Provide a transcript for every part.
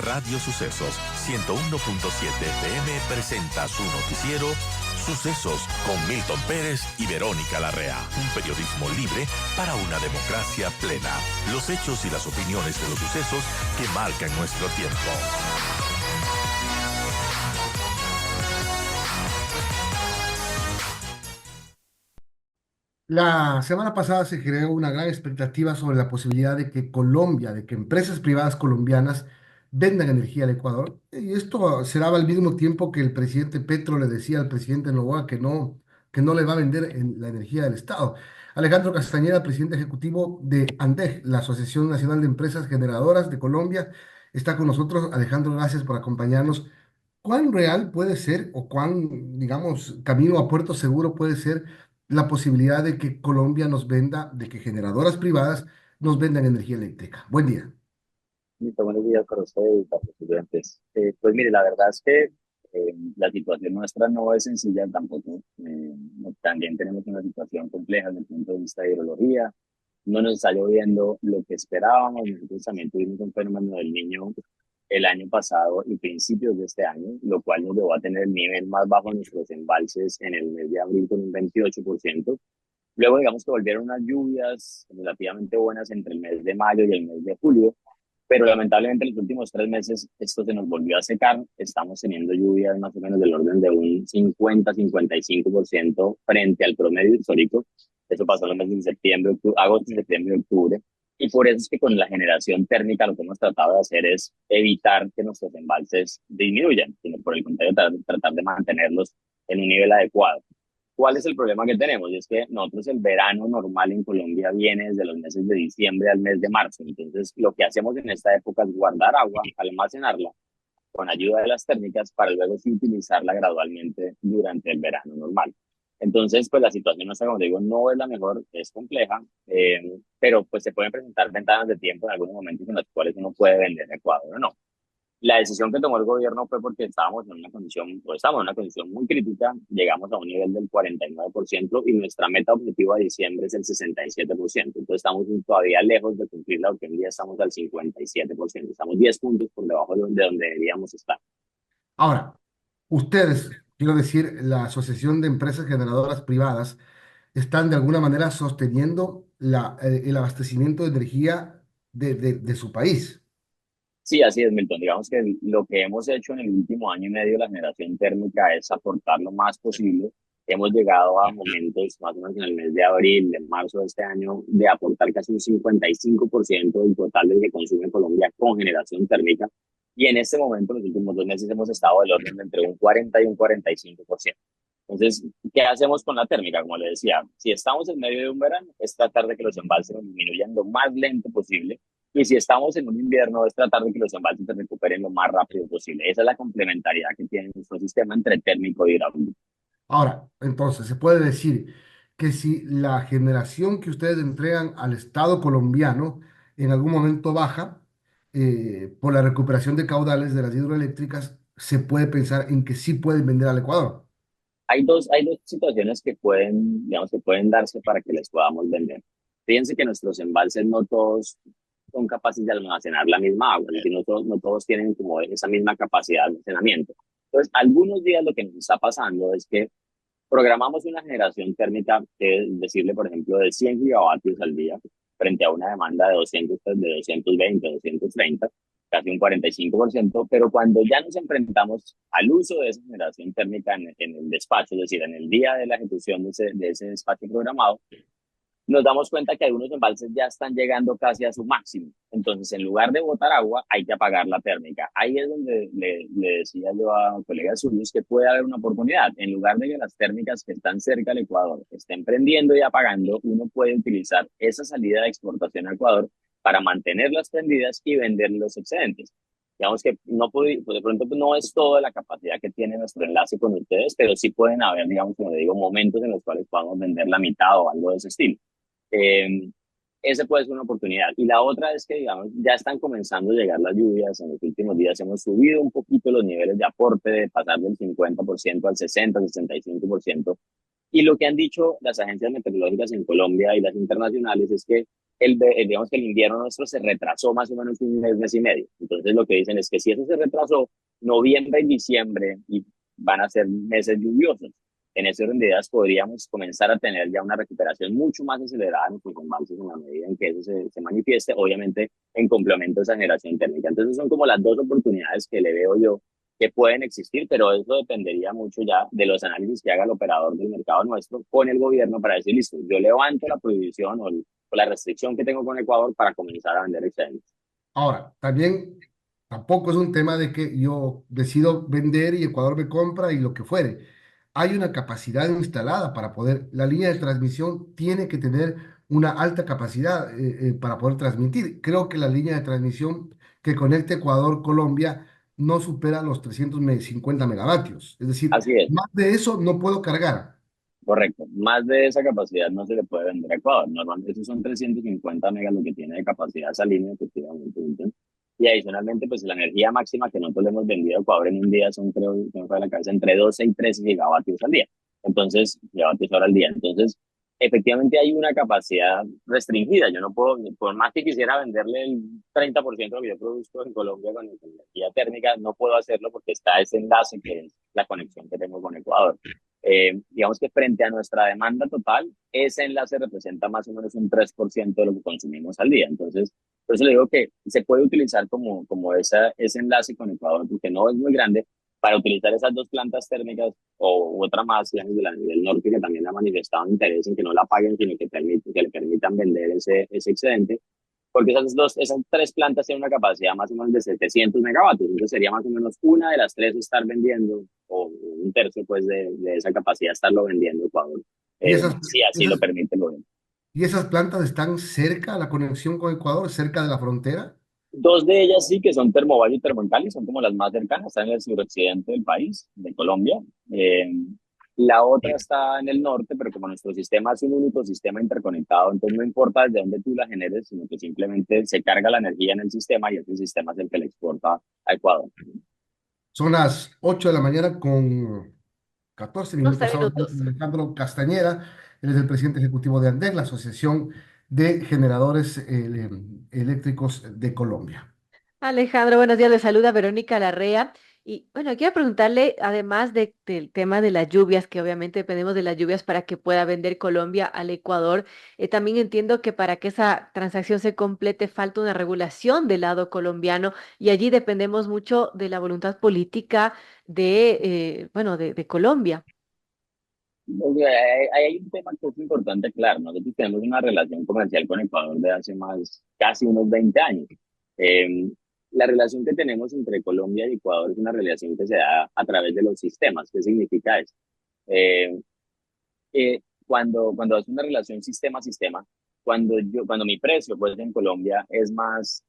Radio Sucesos 101.7 FM presenta su noticiero Sucesos con Milton Pérez y Verónica Larrea. Un periodismo libre para una democracia plena. Los hechos y las opiniones de los sucesos que marcan nuestro tiempo. La semana pasada se creó una gran expectativa sobre la posibilidad de que Colombia, de que empresas privadas colombianas vendan energía al Ecuador. Y esto se daba al mismo tiempo que el presidente Petro le decía al presidente Noboa que no le va a vender la energía del Estado. Alejandro Castañeda, presidente ejecutivo de ANDEG, la Asociación Nacional de Empresas Generadoras de Colombia, está con nosotros. Alejandro, gracias por acompañarnos. ¿Cuán real puede ser o cuán, digamos, camino a puerto seguro puede ser la posibilidad de que Colombia nos venda, de que generadoras privadas nos vendan energía eléctrica? Buen día. Listo, buenos días para ustedes y para los estudiantes. Pues mire, la verdad es que la situación nuestra no es sencilla tampoco. También tenemos una situación compleja desde el punto de vista de hidrología. No nos está lloviendo lo que esperábamos. Nosotros también tuvimos un fenómeno del Niño el año pasado y principios de este año, lo cual nos llevó a tener el nivel más bajo de nuestros embalses en el mes de abril con un 28%. Luego, digamos que volvieron unas lluvias relativamente buenas entre el mes de mayo y el mes de julio, pero lamentablemente en los últimos 3 meses esto se nos volvió a secar. Estamos teniendo lluvias más o menos del orden de un 50-55% frente al promedio histórico. Eso pasó en los meses de septiembre, agosto, septiembre y octubre. Y por eso es que con la generación térmica lo que hemos tratado de hacer es evitar que nuestros embalses disminuyan, sino por el contrario tratar de mantenerlos en un nivel adecuado. ¿Cuál es el problema que tenemos? Y es que nosotros el verano normal en Colombia viene desde los meses de diciembre al mes de marzo. Entonces, lo que hacemos en esta época es guardar agua, almacenarla con ayuda de las térmicas para luego sí utilizarla gradualmente durante el verano normal. Entonces, pues la situación nuestra, como digo, no es la mejor, es compleja, pero pues se pueden presentar ventanas de tiempo en algunos momentos en los cuales uno puede vender Ecuador o no. La decisión que tomó el gobierno fue porque estábamos en una condición, o estamos en una condición muy crítica, llegamos a un nivel del 49% y nuestra meta objetiva de diciembre es el 67%. Entonces estamos todavía lejos de cumplirla, porque hoy en día estamos al 57%. Estamos 10 puntos por debajo de donde deberíamos estar. Ahora, ustedes, quiero decir, la Asociación de Empresas Generadoras Privadas, están de alguna manera sosteniendo el abastecimiento de energía de su país. Sí, así es, Milton. Digamos que lo que hemos hecho en el último año y medio, la generación térmica, es aportar lo más posible. Hemos llegado a momentos, más o menos en el mes de abril, de marzo de este año, de aportar casi un 55% del total del que consume Colombia con generación térmica. Y en este momento, en los últimos 2 meses, hemos estado del orden de entre un 40 y un 45%. Entonces, ¿qué hacemos con la térmica? Como le decía, si estamos en medio de un verano, es tratar de que los embalses disminuyan lo más lento posible, y si estamos en un invierno, es tratar de que los embalses se recuperen lo más rápido posible. Esa es la complementariedad que tiene nuestro sistema entre térmico y hidráulico. Ahora, entonces, se puede decir que si la generación que ustedes entregan al Estado colombiano en algún momento baja, por la recuperación de caudales de las hidroeléctricas, se puede pensar en que sí pueden vender al Ecuador. Hay dos situaciones que pueden, digamos, que pueden darse para que les podamos vender. Fíjense que nuestros embalses no todos son capaces de almacenar la misma agua, es decir, no todos tienen como esa misma capacidad de almacenamiento. Entonces, algunos días lo que nos está pasando es que programamos una generación térmica, que es decirle, por ejemplo, de 100 gigavatios al día, frente a una demanda de 220, 230, casi un 45%, pero cuando ya nos enfrentamos al uso de esa generación térmica en el despacho, es decir, en el día de la ejecución de ese despacho programado, nos damos cuenta que algunos embalses ya están llegando casi a su máximo. Entonces, en lugar de botar agua, hay que apagar la térmica. Ahí es donde le decía yo a colegas suyos que puede haber una oportunidad. En lugar de que las térmicas que están cerca del Ecuador estén prendiendo y apagando, uno puede utilizar esa salida de exportación a Ecuador para mantenerlas prendidas y vender los excedentes. Digamos que no puede, pues de pronto no es toda la capacidad que tiene nuestro enlace con ustedes, pero sí pueden haber, digamos, como digo, momentos en los cuales podamos vender la mitad o algo de ese estilo. Eh, Ese puede ser una oportunidad. Y la otra es que, digamos, ya están comenzando a llegar las lluvias. En los últimos días hemos subido un poquito los niveles de aporte, de pasar del 50% al 60, 65%. Y lo que han dicho las agencias meteorológicas en Colombia y las internacionales es que digamos que el invierno nuestro se retrasó más o menos un mes, mes y medio. Entonces lo que dicen es que si eso se retrasó, noviembre y diciembre y van a ser meses lluviosos. En ese orden de ideas podríamos comenzar a tener ya una recuperación mucho más acelerada en nuestros embalses en la medida en que eso se manifieste, obviamente en complemento a esa generación térmica. Entonces son como las dos oportunidades que le veo yo que pueden existir, pero eso dependería mucho ya de los análisis que haga el operador del mercado nuestro con el gobierno para decir, listo, yo levanto la prohibición o la restricción que tengo con Ecuador para comenzar a vender excedentes. Ahora, también tampoco es un tema de que yo decido vender y Ecuador me compra y lo que fuere. Hay una capacidad instalada para poder, la línea de transmisión tiene que tener una alta capacidad para poder transmitir. Creo que la línea de transmisión que conecta Ecuador-Colombia no supera los 350 megavatios. Es decir, Así es. más de eso no puedo cargar. Correcto. Más de esa capacidad no se le puede vender a Ecuador. Normalmente esos son 350 megas lo que tiene de capacidad esa línea, efectivamente. Y adicionalmente, pues la energía máxima que nosotros le hemos vendido a Ecuador en un día son, creo, que me fue de la cabeza, entre 12 y 13 gigavatios al día. Entonces, gigavatios hora al día. Entonces, efectivamente hay una capacidad restringida. Yo no puedo, por más que quisiera venderle el 30% de lo que yo produzco en Colombia con energía térmica, no puedo hacerlo porque está ese enlace que es la conexión que tengo con Ecuador. Digamos que frente a nuestra demanda total, ese enlace representa más o menos un 3% de lo que consumimos al día. Entonces, por eso le digo que se puede utilizar como ese enlace con Ecuador, porque no es muy grande, para utilizar esas dos plantas térmicas o otra más, digamos, del norte, que también ha manifestado interés en que no la paguen, sino que le permitan vender ese excedente, porque esas tres plantas tienen una capacidad más o menos de 700 megavatios, entonces sería más o menos una de las tres estar vendiendo, o un tercio pues de esa capacidad estarlo vendiendo Ecuador, Y esas, si así lo esas, permite el gobierno. y esas plantas están cerca a la conexión con Ecuador, cerca de la frontera. Dos de ellas sí, que son Termovalle y Termoncali, son como las más cercanas, están en el suroccidente del país, de Colombia. Eh, la otra está en el norte, pero como nuestro sistema es un único sistema interconectado, entonces no importa desde dónde tú la generes, sino que simplemente se carga la energía en el sistema y ese sistema es el que le exporta a Ecuador. Son las 8 de la mañana con 14 12 minutos. Estamos hablando minutos. con Alejandro Castañeda, él es el presidente ejecutivo de ANDEC, la Asociación de Generadores Eléctricos de Colombia. Alejandro, buenos días, le saluda Verónica Larrea. Y bueno, quiero preguntarle, además del tema de las lluvias, que obviamente dependemos de las lluvias para que pueda vender Colombia al Ecuador, también entiendo que para que esa transacción se complete falta una regulación del lado colombiano y allí dependemos mucho de la voluntad política bueno, de Colombia. Hay un tema que es importante, claro. Nosotros tenemos una relación comercial con Ecuador de hace casi unos 20 años. Eh, la relación que tenemos entre Colombia y Ecuador es una relación que se da a través de los sistemas. ¿Qué significa eso? Eh, cuando es una relación sistema-sistema, cuando mi precio pues en Colombia es más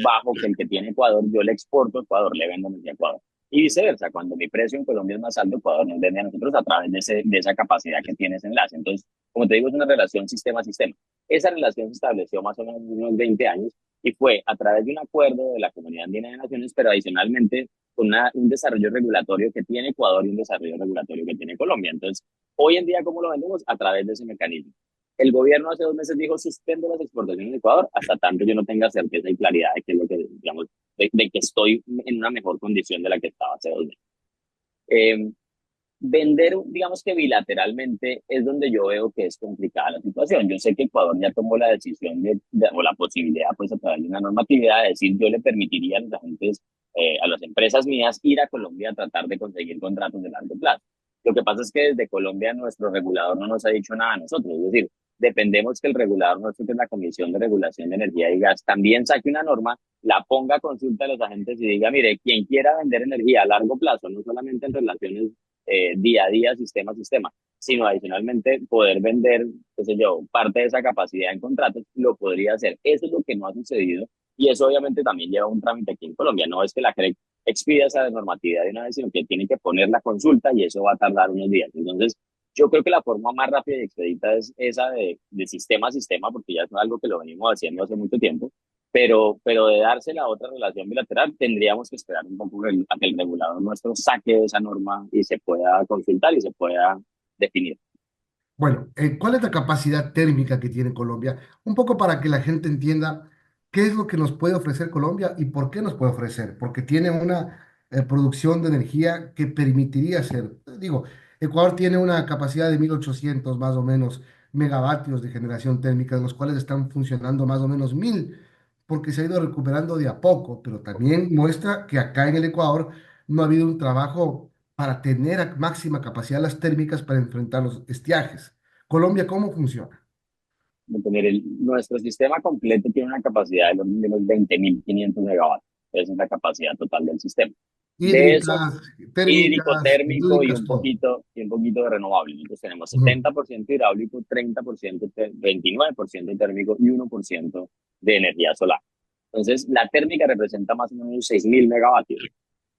bajo que el que tiene Ecuador, yo le exporto a Ecuador, le vendo a Ecuador. Y viceversa, cuando mi precio en Colombia es más alto, Ecuador nos vende a nosotros a través de esa capacidad que tiene ese enlace. Entonces, como te digo, es una relación sistema-sistema. Esa relación se estableció más o menos unos 20 años y fue a través de un acuerdo de la Comunidad Andina de Naciones, pero adicionalmente con un desarrollo regulatorio que tiene Ecuador y un desarrollo regulatorio que tiene Colombia. Entonces, hoy en día, ¿cómo lo vendemos? A través de ese mecanismo. El gobierno hace 2 meses dijo, suspende las exportaciones de Ecuador hasta tanto yo no tenga certeza y claridad de que es lo que, digamos, de que estoy en una mejor condición de la que estaba hace 2 meses. Eh, Vender, digamos que bilateralmente, es donde yo veo que es complicada la situación. Yo sé que Ecuador ya tomó la decisión o la posibilidad, pues a través de una normatividad, de decir, yo le permitiría a los agentes, a las empresas mías, ir a Colombia a tratar de conseguir contratos de largo plazo. Lo que pasa es que desde Colombia nuestro regulador no nos ha dicho nada a nosotros, es decir, dependemos que el regulador nuestro, que es la Comisión de Regulación de Energía y Gas, también saque una norma, la ponga a consulta a los agentes y diga, mire, quien quiera vender energía a largo plazo, no solamente en relaciones día a día, sistema a sistema, sino adicionalmente poder vender, qué sé yo, parte de esa capacidad en contratos, lo podría hacer. Eso es lo que no ha sucedido y eso obviamente también lleva un trámite aquí en Colombia. No es que la CREC expida esa normatividad de una vez, sino que tiene que poner la consulta y eso va a tardar unos días. Entonces, yo creo que la forma más rápida y expedita es esa de sistema a sistema, porque ya es algo que lo venimos haciendo hace mucho tiempo, pero de darse la otra relación bilateral, tendríamos que esperar un poco a que el regulador nuestro saque esa norma y se pueda consultar y se pueda definir. Bueno, ¿cuál es la capacidad térmica que tiene Colombia? Un poco para que la gente entienda qué es lo que nos puede ofrecer Colombia y por qué nos puede ofrecer, porque tiene una producción de energía que permitiría ser, digo, Ecuador tiene una capacidad de 1.800 más o menos megavatios de generación térmica, de los cuales están funcionando más o menos 1.000, porque se ha ido recuperando de a poco, pero también muestra que acá en el Ecuador no ha habido un trabajo para tener a máxima capacidad las térmicas para enfrentar los estiajes. Colombia, ¿cómo funciona? Mantener nuestro sistema completo tiene una capacidad de unos 20.500 megavatios. Esa es la capacidad total del sistema. De eso, Hídricas, hídrico, térmicas, térmico hidráulicas, todo. y un poquito de renovable. Nosotros tenemos Ujú. 70% hidráulico, 30%, 29% térmico y 1% de energía solar. Entonces, la térmica representa más o menos 6.000 megavatios.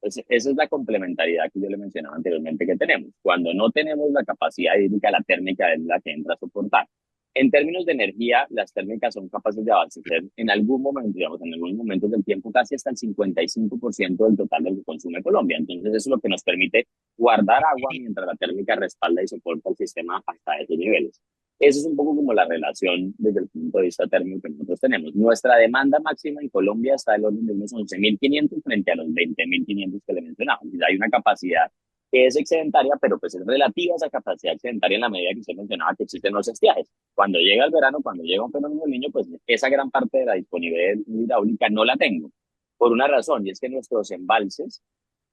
Entonces, esa es la complementariedad que yo le mencionaba anteriormente que tenemos. Cuando no tenemos la capacidad hídrica, la térmica es la que entra a soportar. En términos de energía, las térmicas son capaces de abastecer en algún momento, digamos, en algunos momentos del tiempo, casi hasta el 55% del total del que consume Colombia. Entonces, eso es lo que nos permite guardar agua mientras la térmica respalda y soporta el sistema hasta esos niveles. Eso es un poco como la relación desde el punto de vista térmico que nosotros tenemos. Nuestra demanda máxima en Colombia está del orden de unos 11.500 frente a los 20.500 que le mencionaba. Hay una capacidad que es excedentaria, pero pues es relativa a esa capacidad excedentaria en la medida que usted mencionaba que existen los estiajes. Cuando llega el verano, cuando llega un fenómeno del niño, pues esa gran parte de la disponibilidad hidráulica no la tengo. Por una razón, y es que nuestros embalses,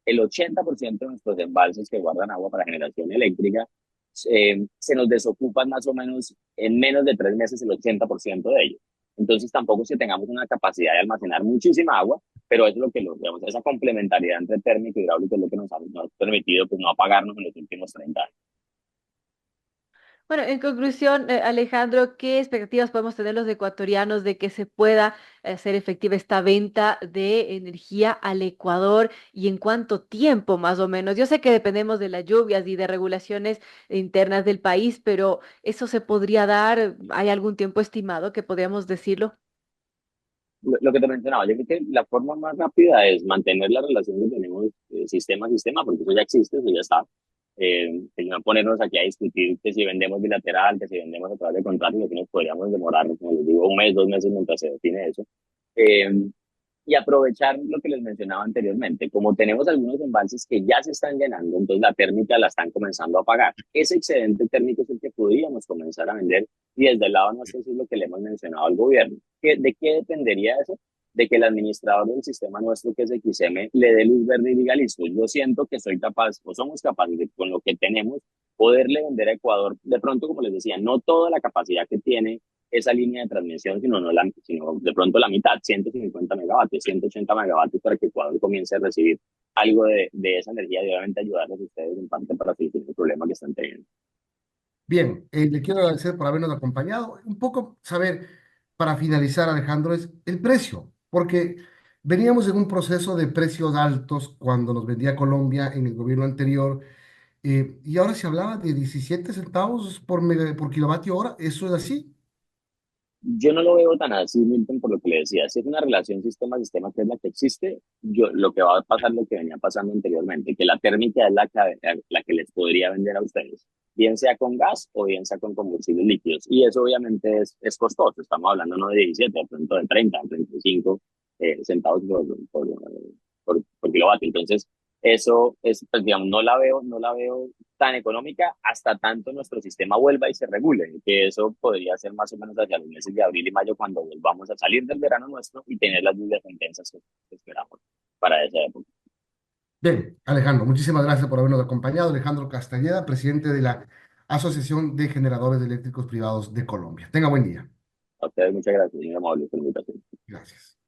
el 80% de nuestros embalses que guardan agua para generación eléctrica, se nos desocupan más o menos en menos de 3 meses el 80% de ellos. Entonces tampoco es que tengamos una capacidad de almacenar muchísima agua, pero eso es lo que digamos, esa complementariedad entre térmico y hidráulico es lo que nos ha permitido pues, no apagarnos en los últimos 30 años. Bueno, en conclusión, Alejandro, ¿qué expectativas podemos tener los ecuatorianos de que se pueda hacer efectiva esta venta de energía al Ecuador y en cuánto tiempo más o menos? Yo sé que dependemos de las lluvias y de regulaciones internas del país, pero ¿eso se podría dar? ¿Hay algún tiempo estimado que podríamos decirlo? Lo que te mencionaba, yo creo que la forma más rápida es mantener la relación que tenemos sistema a sistema, porque eso ya existe, eso ya está. Y no ponernos aquí a discutir que si vendemos bilateral, que si vendemos a través de contratos, que nos podríamos demorar, como les digo, un mes, 2 meses mientras se define eso. Eh, y aprovechar lo que les mencionaba anteriormente. Como tenemos algunos embalses que ya se están llenando, entonces la térmica la están comenzando a pagar. Ese excedente térmico es el que podríamos comenzar a vender y desde el lado nuestro eso es lo que le hemos mencionado al gobierno. ¿De qué dependería eso? De que el administrador del sistema nuestro, que es XM, le dé luz verde y diga, listo, yo siento que soy capaz o somos capaces de, con lo que tenemos, poderle vender a Ecuador, de pronto, como les decía, no toda la capacidad que tiene esa línea de transmisión, sino de pronto la mitad, 150 megavatios, 180 megavatios para que Ecuador comience a recibir algo de esa energía y obviamente ayudarles a ustedes en parte para solucionar el problema que están teniendo. Bien, le quiero agradecer por habernos acompañado. Un poco saber, para finalizar, Alejandro, es el precio, porque veníamos en un proceso de precios altos cuando nos vendía Colombia en el gobierno anterior, y ahora se hablaba de 17 centavos por kilovatio hora. ¿Eso es así? Yo no lo veo tan así, Milton, por lo que le decía. Si es una relación sistema-sistema que es la que existe, lo que va a pasar, lo que venía pasando anteriormente, que la térmica es la que les podría vender a ustedes, bien sea con gas o bien sea con combustibles líquidos. Y eso obviamente es costoso. Estamos hablando no de 17, de pronto de 30, 35 centavos por kilovatio. Entonces, eso es, pues, digamos, no la veo tan económica hasta tanto nuestro sistema vuelva y se regule, que eso podría ser más o menos hacia los meses de abril y mayo cuando volvamos a salir del verano nuestro y tener las lluvias intensas que esperamos para esa época. Bien, Alejandro, muchísimas gracias por habernos acompañado. Alejandro Castañeda, presidente de la Asociación de Generadores Eléctricos Privados de Colombia. Tenga buen día. A ustedes muchas gracias, muy amable por la invitación. Gracias.